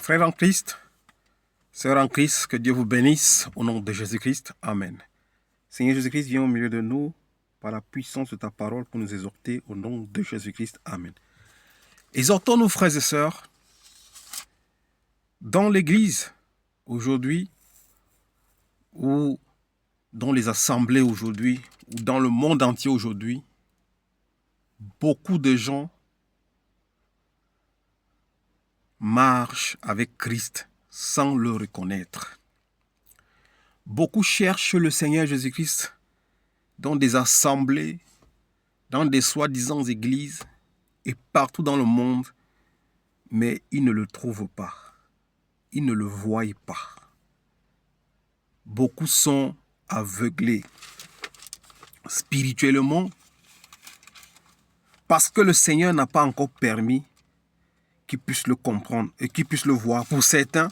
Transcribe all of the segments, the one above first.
Frères en Christ, sœurs en Christ, que Dieu vous bénisse au nom de Jésus-Christ. Amen. Seigneur Jésus-Christ, viens au milieu de nous par la puissance de ta parole pour nous exhorter au nom de Jésus-Christ. Amen. Exhortons-nous, frères et sœurs, dans l'Église aujourd'hui, ou dans les assemblées aujourd'hui, ou dans le monde entier aujourd'hui, beaucoup de gens marchent avec Christ sans le reconnaître. Beaucoup cherchent le Seigneur Jésus-Christ dans des assemblées, dans des soi-disant églises et partout dans le monde, mais ils ne le trouvent pas. Ils ne le voient pas. Beaucoup sont aveuglés spirituellement parce que le Seigneur n'a pas encore permis qu'ils puissent le comprendre et qu'ils puissent le voir pour certains.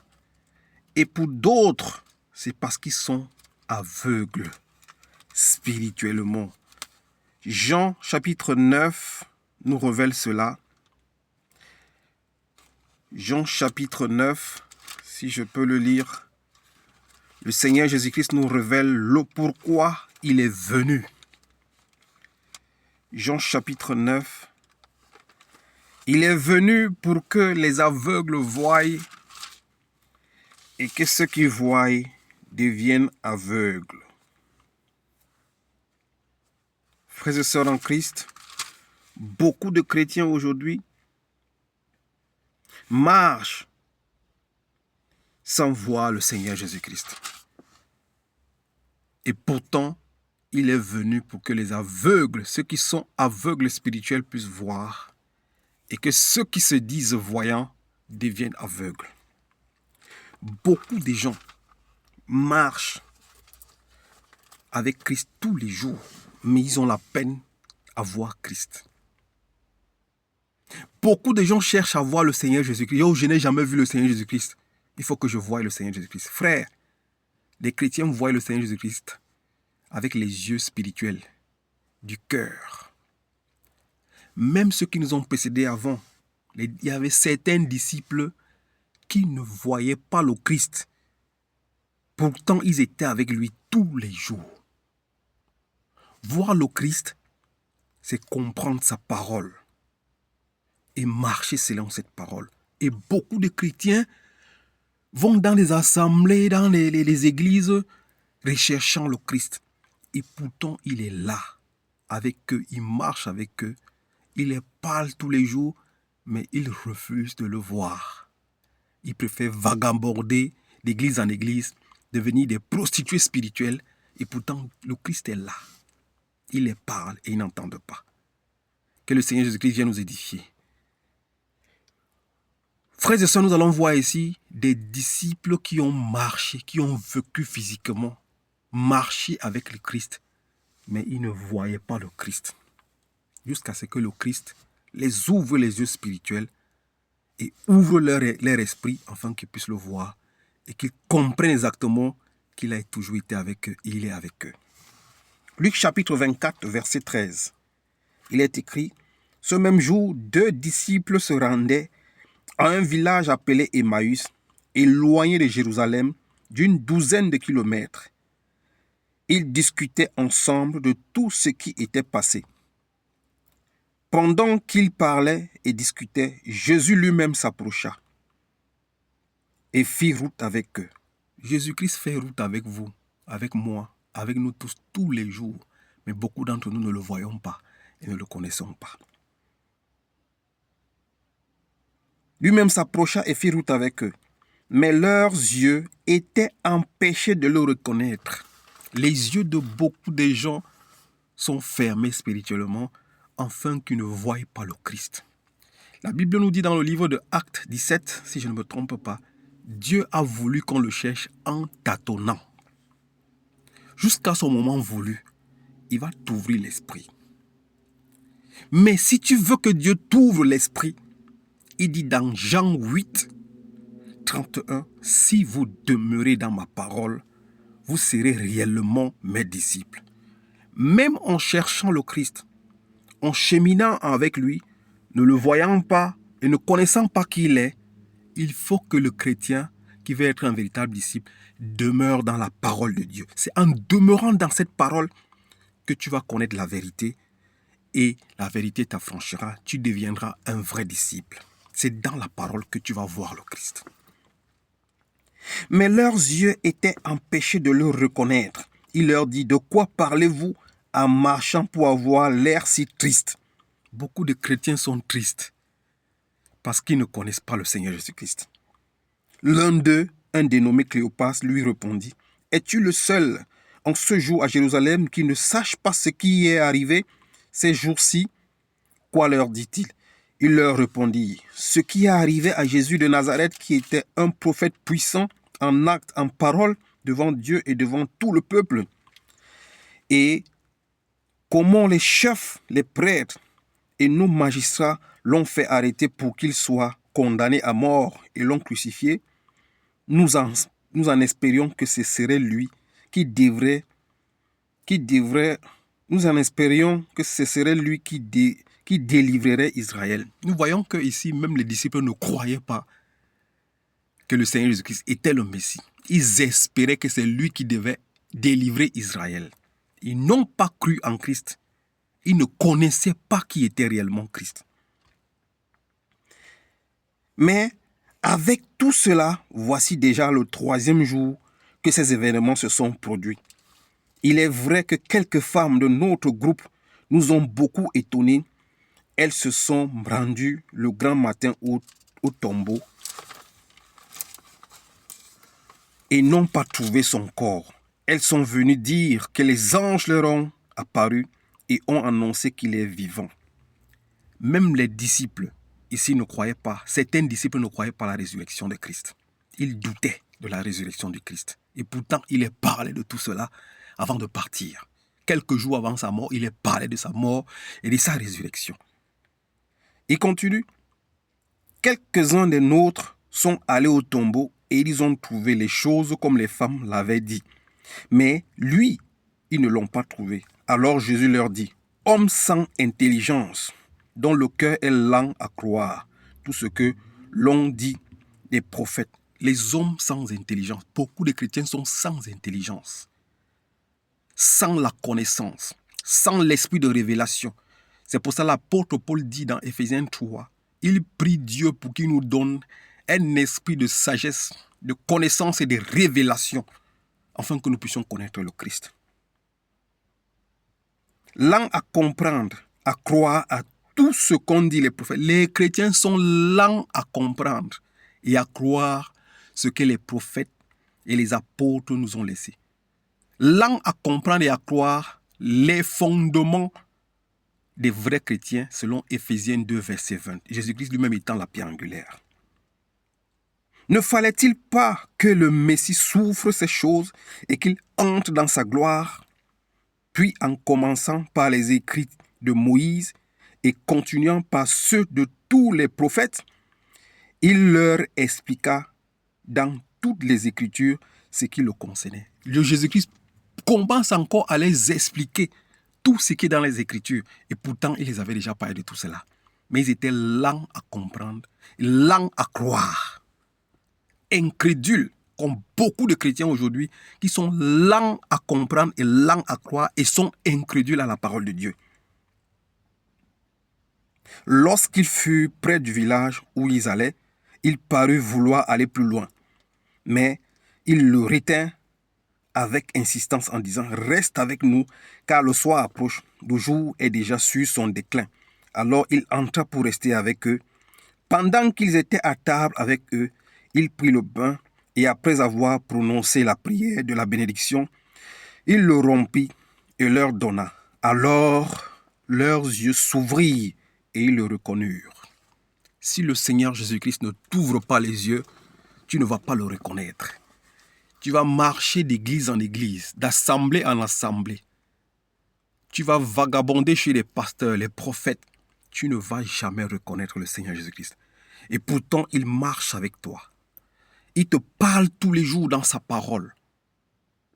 Et pour d'autres, c'est parce qu'ils sont aveugles spirituellement. Jean chapitre 9 nous révèle cela. Jean chapitre 9, si je peux le lire. Le Seigneur Jésus-Christ nous révèle le pourquoi il est venu. Jean chapitre 9. Il est venu pour que les aveugles voient et que ceux qui voient deviennent aveugles. Frères et sœurs en Christ, beaucoup de chrétiens aujourd'hui marchent sans voir le Seigneur Jésus-Christ. Et pourtant, il est venu pour que les aveugles, ceux qui sont aveugles spirituels, puissent voir et que ceux qui se disent voyants deviennent aveugles. Beaucoup de gens marchent avec Christ tous les jours, mais ils ont la peine à voir Christ. Beaucoup de gens cherchent à voir le Seigneur Jésus-Christ. Oh, je n'ai jamais vu le Seigneur Jésus-Christ. Il faut que je voie le Seigneur Jésus-Christ. Frère, les chrétiens voient le Seigneur Jésus-Christ avec les yeux spirituels du cœur. Même ceux qui nous ont précédés avant, il y avait certains disciples qui ne voyaient pas le Christ. Pourtant, ils étaient avec lui tous les jours. Voir le Christ, c'est comprendre sa parole et marcher selon cette parole. Et beaucoup de chrétiens vont dans les assemblées, dans les églises, recherchant le Christ. Et pourtant, il est là, avec eux, il marche avec eux, il les parle tous les jours, mais ils refusent de le voir. Ils préfèrent vagabonder d'église en église, devenir des prostituées spirituelles, et pourtant, le Christ est là. Il les parle et ils n'entendent pas. Que le Seigneur Jésus-Christ vienne nous édifier. Frères et sœurs, nous allons voir ici des disciples qui ont marché, qui ont vécu physiquement, marché avec le Christ, mais ils ne voyaient pas le Christ. Jusqu'à ce que le Christ les ouvre les yeux spirituels et ouvre leur esprit afin qu'ils puissent le voir et qu'ils comprennent exactement qu'il a toujours été avec eux et il est avec eux. Luc chapitre 24, verset 13. Il est écrit, « Ce même jour, 2 disciples se rendaient à un village appelé Emmaüs, éloigné de Jérusalem d'une 12aine de kilomètres. Ils discutaient ensemble de tout ce qui était passé. Pendant qu'ils parlaient et discutaient, Jésus lui-même s'approcha et fit route avec eux. » Jésus-Christ fait route avec vous, avec moi, avec nous tous les jours. Mais beaucoup d'entre nous ne le voyons pas et ne le connaissons pas. Lui-même s'approcha et fit route avec eux. Mais leurs yeux étaient empêchés de le reconnaître. Les yeux de beaucoup de gens sont fermés spirituellement afin qu'ils ne voient pas le Christ. La Bible nous dit dans le livre de Actes 17, si je ne me trompe pas, Dieu a voulu qu'on le cherche en tâtonnant. Jusqu'à son moment voulu, il va t'ouvrir l'esprit. Mais si tu veux que Dieu t'ouvre l'esprit, il dit dans Jean 8, 31, « Si vous demeurez dans ma parole, vous serez réellement mes disciples. » Même en cherchant le Christ, en cheminant avec lui, ne le voyant pas et ne connaissant pas qui il est, Il faut que le chrétien qui veut être un véritable disciple demeure dans la parole de Dieu. C'est en demeurant dans cette parole que tu vas connaître la vérité et la vérité t'affranchira. Tu deviendras un vrai disciple. C'est dans la parole que tu vas voir le Christ. Mais leurs yeux étaient empêchés de le reconnaître. Il leur dit, de quoi parlez-vous en marchant pour avoir l'air si triste? Beaucoup de chrétiens sont tristes parce qu'ils ne connaissent pas le Seigneur Jésus-Christ. L'un d'eux, un dénommé Cléopas, lui répondit, es-tu le seul en ce jour à Jérusalem qui ne sache pas ce qui est arrivé ces jours-ci? Quoi leur dit-il? Il leur répondit, ce qui est arrivé à Jésus de Nazareth, qui était un prophète puissant en acte, en parole, devant Dieu et devant tout le peuple. Et comment les chefs, les prêtres et nos magistrats l'ont fait arrêter pour qu'il soit condamné à mort et l'ont crucifié, nous en espérions que ce serait lui nous en espérions que ce serait lui qui délivrerait Israël. Nous voyons que ici, même les disciples ne croyaient pas que le Seigneur Jésus-Christ était le Messie. Ils espéraient que c'est lui qui devait délivrer Israël. Ils n'ont pas cru en Christ. Ils ne connaissaient pas qui était réellement Christ. Mais avec tout cela, voici déjà le 3e jour que ces événements se sont produits. Il est vrai que quelques femmes de notre groupe nous ont beaucoup étonnés. Elles se sont rendues le grand matin au tombeau et n'ont pas trouvé son corps. Elles sont venues dire que les anges leur ont apparu et ont annoncé qu'il est vivant. Même les disciples ici ne croyaient pas, certains disciples ne croyaient pas à la résurrection de Christ. Ils doutaient de la résurrection du Christ. Et pourtant, il est parlé de tout cela avant de partir. Quelques jours avant sa mort, il est parlé de sa mort et de sa résurrection. Il continue. Quelques-uns des nôtres sont allés au tombeau et ils ont trouvé les choses comme les femmes l'avaient dit. Mais lui, ils ne l'ont pas trouvé. Alors Jésus leur dit, hommes sans intelligence, dont le cœur est lent à croire tout ce que l'on dit des prophètes. Les hommes sans intelligence, beaucoup de chrétiens sont sans intelligence, sans la connaissance, sans l'esprit de révélation. C'est pour ça que l'apôtre Paul dit dans Éphésiens 3, il prie Dieu pour qu'il nous donne un esprit de sagesse, de connaissance et de révélation, afin que nous puissions connaître le Christ. Lents à comprendre, à croire à tout ce qu'ont dit les prophètes. Les chrétiens sont lents à comprendre et à croire ce que les prophètes et les apôtres nous ont laissé. Lents à comprendre et à croire les fondements des vrais chrétiens selon Éphésiens 2, verset 20. Jésus-Christ lui-même étant la pierre angulaire. Ne fallait-il pas que le Messie souffre ces choses et qu'il entre dans sa gloire? Puis en commençant par les écrits de Moïse et continuant par ceux de tous les prophètes, il leur expliqua dans toutes les Écritures ce qui le concernait. Le Jésus-Christ commence encore à les expliquer tout ce qui est dans les Écritures. Et pourtant, il les avait déjà parlé de tout cela. Mais ils étaient lents à comprendre, lents à croire, incrédules, comme beaucoup de chrétiens aujourd'hui, qui sont lents à comprendre et lents à croire et sont incrédules à la parole de Dieu. Lorsqu'il fut près du village où ils allaient, il parut vouloir aller plus loin. Mais il le retint avec insistance en disant « Reste avec nous, car le soir approche, le jour est déjà sur son déclin. » Alors il entra pour rester avec eux. Pendant qu'ils étaient à table avec eux, il prit le pain et après avoir prononcé la prière de la bénédiction, il le rompit et leur donna. Alors leurs yeux s'ouvrirent et ils le reconnurent. Si le Seigneur Jésus-Christ ne t'ouvre pas les yeux, tu ne vas pas le reconnaître. Tu vas marcher d'église en église, d'assemblée en assemblée. Tu vas vagabonder chez les pasteurs, les prophètes. Tu ne vas jamais reconnaître le Seigneur Jésus-Christ. Et pourtant, il marche avec toi. Il te parle tous les jours dans sa parole.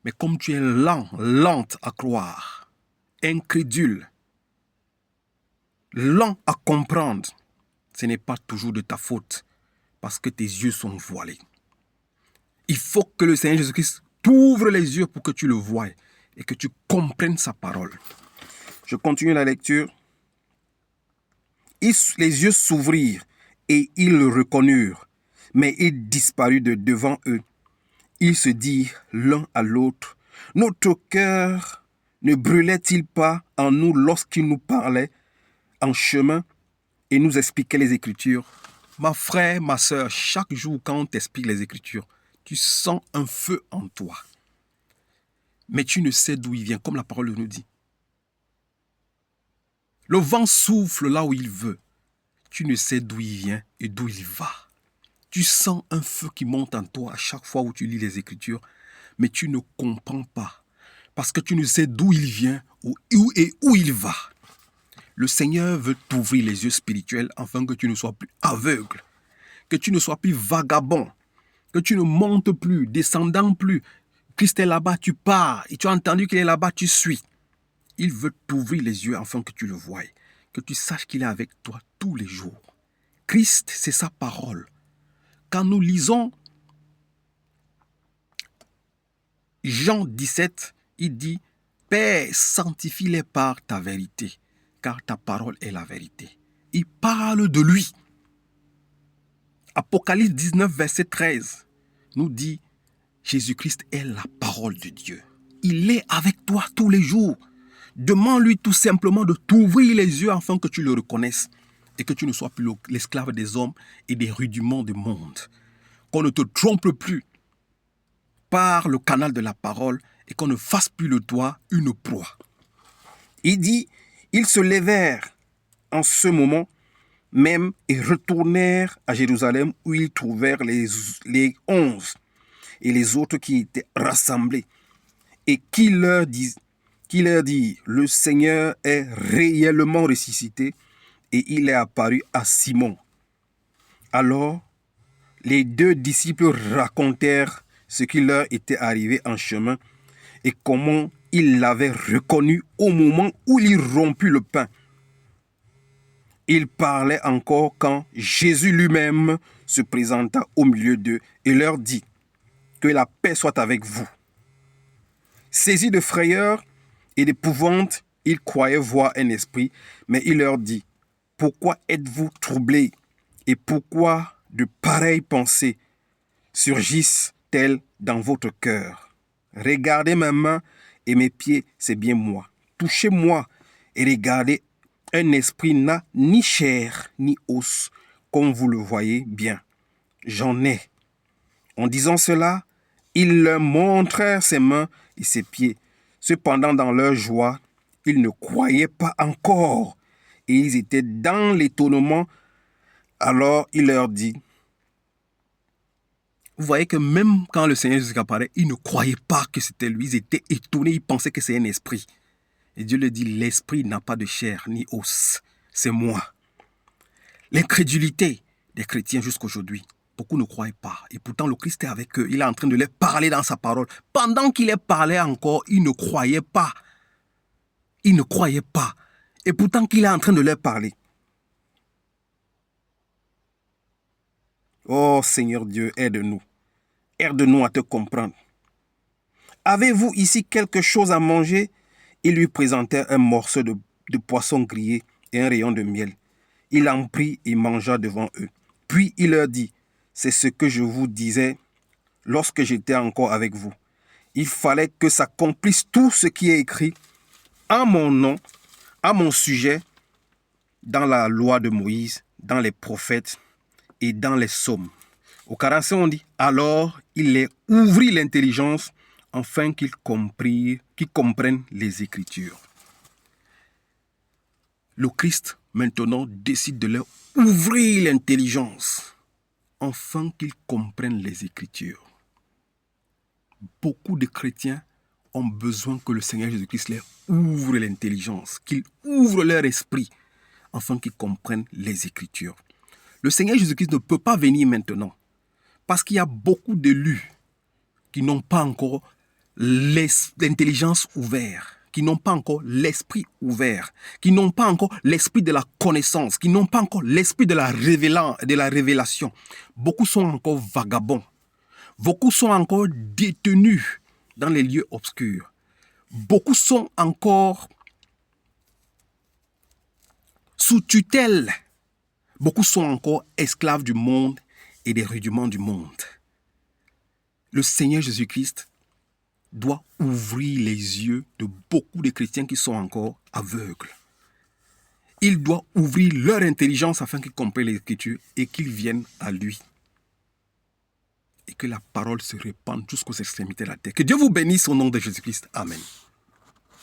Mais comme tu es lente à croire, incrédule, lent à comprendre, ce n'est pas toujours de ta faute. parce que tes yeux sont voilés. Il faut que le Seigneur Jésus-Christ t'ouvre les yeux pour que tu le voies et que tu comprennes sa parole. Je continue la lecture. Les yeux s'ouvrirent et ils le reconnurent, mais il disparut de devant eux. Ils se dirent l'un à l'autre, « Notre cœur ne brûlait-il pas en nous lorsqu'il nous parlait en chemin et nous expliquait les Écritures ?» Ma frère, ma soeur, chaque jour quand on t'explique les Écritures, tu sens un feu en toi. Mais tu ne sais d'où il vient, comme la parole nous dit. Le vent souffle là où il veut. Tu ne sais d'où il vient et d'où il va. Tu sens un feu qui monte en toi à chaque fois où tu lis les Écritures, mais tu ne comprends pas, parce que tu ne sais d'où il vient et où il va. Le Seigneur veut t'ouvrir les yeux spirituels afin que tu ne sois plus aveugle, que tu ne sois plus vagabond, que tu ne montes plus, descendant plus. Christ est là-bas, tu pars, et tu as entendu qu'il est là-bas, tu suis. Il veut t'ouvrir les yeux afin que tu le voies, que tu saches qu'il est avec toi tous les jours. Christ, c'est sa parole. Quand nous lisons Jean 17, il dit « Père, sanctifie-les par ta vérité, car ta parole est la vérité. » Il parle de lui. Apocalypse 19, verset 13 nous dit « Jésus-Christ est la parole de Dieu. Il est avec toi tous les jours. Demande-lui tout simplement de t'ouvrir les yeux afin que tu le reconnaisses et que tu ne sois plus l'esclave des hommes et des rudiments du monde. Qu'on ne te trompe plus par le canal de la parole et qu'on ne fasse plus de toi une proie. » Il dit, ils se levèrent en ce moment même et retournèrent à Jérusalem où ils trouvèrent les 11 et les autres qui étaient rassemblés et qui leur dit, le Seigneur est réellement ressuscité et il est apparu à Simon. Alors, les deux disciples racontèrent ce qui leur était arrivé en chemin et comment ils l'avaient reconnu au moment où il rompit le pain. Ils parlaient encore quand Jésus lui-même se présenta au milieu d'eux et leur dit « Que la paix soit avec vous. » Saisis de frayeur et d'épouvante, ils croyaient voir un esprit, mais il leur dit « Pourquoi êtes-vous troublés et pourquoi de pareilles pensées surgissent-elles dans votre cœur? Regardez ma main et mes pieds, c'est bien moi. Touchez-moi et regardez, un esprit n'a ni chair ni os, comme vous le voyez bien. J'en ai. » En disant cela, ils leur montrèrent ses mains et ses pieds. Cependant, dans leur joie, ils ne croyaient pas encore et ils étaient dans l'étonnement. Alors il leur dit, vous voyez que même quand le Seigneur Jésus apparaît, ils ne croyaient pas que c'était lui. Ils étaient étonnés, ils pensaient que c'est un esprit. Et Dieu leur dit, l'esprit n'a pas de chair ni os, c'est moi. L'incrédulité des chrétiens jusqu'aujourd'hui, beaucoup ne croient pas. Et pourtant, le Christ est avec eux. Il est en train de leur parler dans sa parole. Pendant qu'il les parlait encore, ils ne croyaient pas. Ils ne croyaient pas. Et pourtant qu'il est en train de leur parler. Oh Seigneur Dieu, aide-nous. Aide-nous à te comprendre. Avez-vous ici quelque chose à manger? Ils lui présentèrent un morceau de poisson grillé et un rayon de miel. Il en prit et mangea devant eux. Puis il leur dit, c'est ce que je vous disais lorsque j'étais encore avec vous. Il fallait que s'accomplisse tout ce qui est écrit en mon nom, à mon sujet, dans la loi de Moïse, dans les prophètes et dans les psaumes. Au 45, on dit, alors il les ouvrit l'intelligence afin qu'ils comprennent les Écritures. Le Christ, maintenant, décide de leur ouvrir l'intelligence afin qu'ils comprennent les Écritures. Beaucoup de chrétiens ont besoin que le Seigneur Jésus-Christ leur ouvre l'intelligence, qu'il ouvre leur esprit afin qu'ils comprennent les Écritures. Le Seigneur Jésus-Christ ne peut pas venir maintenant parce qu'il y a beaucoup d'élus qui n'ont pas encore l'intelligence ouverte, qui n'ont pas encore l'esprit ouvert, qui n'ont pas encore l'esprit de la connaissance, qui n'ont pas encore l'esprit de la révélation. Beaucoup sont encore vagabonds. Beaucoup sont encore détenus dans les lieux obscurs. Beaucoup sont encore sous tutelle. Beaucoup sont encore esclaves du monde et des rudiments du monde. Le Seigneur Jésus-Christ doit ouvrir les yeux de beaucoup de chrétiens qui sont encore aveugles. Il doit ouvrir leur intelligence afin qu'ils comprennent les Écritures et qu'ils viennent à lui. Et que la parole se répande jusqu'aux extrémités de la terre. Que Dieu vous bénisse au nom de Jésus-Christ. Amen.